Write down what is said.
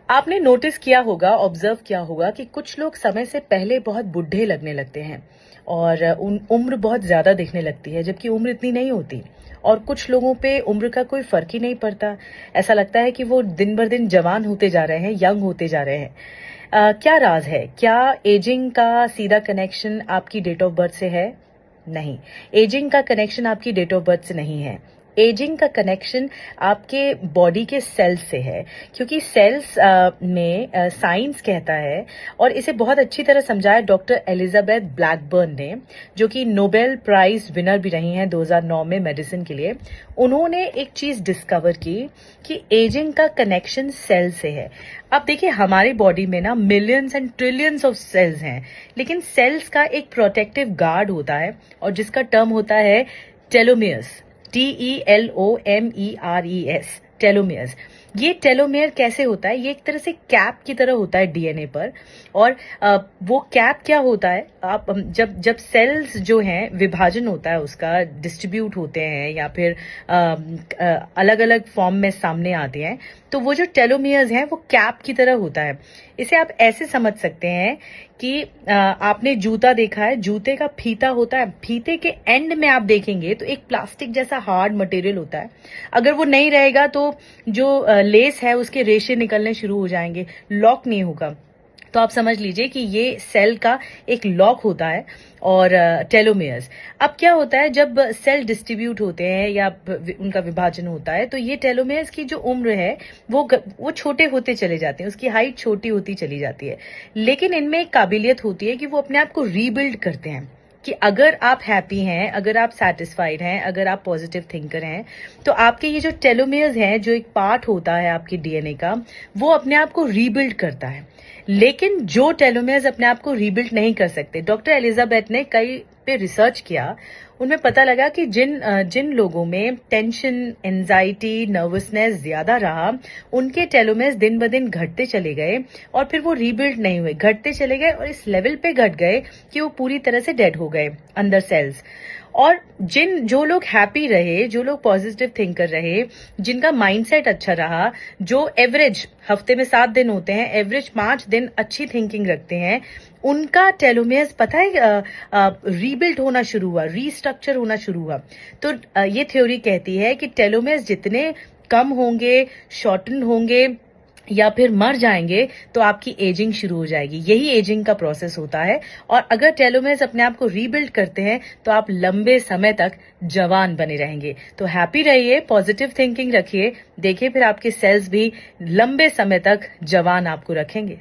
आपने नोटिस किया होगा, ऑब्जर्व किया होगा कि कुछ लोग समय से पहले बहुत बुढ़े लगने लगते हैं और उम्र बहुत ज्यादा दिखने लगती है, जबकि उम्र इतनी नहीं होती। और कुछ लोगों पे उम्र का कोई फर्क ही नहीं पड़ता। ऐसा लगता है कि वो दिन भर दिन जवान होते जा रहे हैं, यंग होते जा रहे हैं। क्या राज है? क्या एजिंग का सीधा कनेक्शन आपकी डेट ऑफ बर्थ से है? नहीं। एजिंग का कनेक्शन आपकी डेट ऑफ बर्थ से नहीं है। एजिंग का कनेक्शन आपके बॉडी के सेल्स से है, क्योंकि सेल्स में साइंस कहता है, और इसे बहुत अच्छी तरह समझाया डॉक्टर एलिजाबेथ ब्लैकबर्न ने, जो कि नोबेल प्राइज विनर भी रही हैं 2009 में मेडिसिन के लिए। उन्होंने एक चीज डिस्कवर की कि एजिंग का कनेक्शन सेल से है। अब देखिए, हमारी बॉडी में ना millions and trillions of cells हैं, लेकिन सेल्स का एक प्रोटेक्टिव गार्ड होता है, और जिसका टर्म होता है टेलोमियर्स। TELOMERES, telomeres. ये टेलोमेयर कैसे होता है? ये एक तरह से कैप की तरह होता है डीएनए पर। और वो कैप क्या होता है? आप जब जब सेल्स जो हैं, विभाजन होता है उसका, डिस्ट्रीब्यूट होते हैं या फिर अलग अलग फॉर्म में सामने आते हैं, तो वो जो टेलोमियर्स हैं वो कैप की तरह होता है। इसे आप ऐसे समझ सकते हैं कि आपने जूता देखा है, जूते का फीता होता है, फीते के एंड में आप देखेंगे तो एक प्लास्टिक जैसा हार्ड मटेरियल होता है। अगर वो नहीं रहेगा तो जो लेस है उसके रेशे निकलने शुरू हो जाएंगे, लॉक नहीं होगा। तो आप समझ लीजिए कि ये सेल का एक लॉक होता है और टेलोमेयर्स। अब क्या होता है, जब सेल डिस्ट्रीब्यूट होते हैं या उनका विभाजन होता है, तो ये टेलोमेयर्स की जो उम्र है वो छोटे होते चले जाते हैं, उसकी हाइट छोटी होती चली जाती है। लेकिन इनमें एक काबिलियत होती है कि वो अपने आप को रीबिल्ड करते हैं, कि अगर आप हैप्पी हैं, अगर आप सेटिस्फाइड हैं, अगर आप पॉजिटिव थिंकर हैं, तो आपके ये जो टेलोमेयर्स हैं, जो एक पार्ट होता है आपके डीएनए का, वो अपने आप को रीबिल्ड करता है। लेकिन जो टेलोमेयर्स अपने आप को रीबिल्ड नहीं कर सकते, डॉक्टर एलिजाबेथ ने कई पे रिसर्च किया, उनमें पता लगा कि जिन लोगों में टेंशन, एंजाइटी, नर्वसनेस ज्यादा रहा, उनके टेलोमेयर्स दिन ब दिन घटते चले गए और फिर वो रीबिल्ड नहीं हुए, घटते चले गए और इस लेवल पे घट गए कि वो पूरी तरह से डेड हो गए अंदर सेल्स। और जो लोग हैप्पी रहे, जो लोग पॉजिटिव थिंकर रहे, जिनका माइंडसेट अच्छा रहा, जो एवरेज हफ्ते में 7 दिन होते हैं, एवरेज 5 दिन अच्छी थिंकिंग रखते हैं, उनका टेलोमेयर्स पता है रीबिल्ड होना शुरू हुआ, रीस्ट्रक्चर होना शुरू हुआ। तो ये थ्योरी कहती है कि टेलोमेयर्स जितने कम होंगे, शॉर्टन होंगे या फिर मर जाएंगे, तो आपकी एजिंग शुरू हो जाएगी। यही एजिंग का प्रोसेस होता है। और अगर टेलोमेयर्स अपने आप को रीबिल्ड करते हैं, तो आप लंबे समय तक जवान बने रहेंगे। तो हैप्पी रहिए, पॉजिटिव थिंकिंग रखिए, देखिए फिर आपके सेल्स भी लंबे समय तक जवान आपको रखेंगे।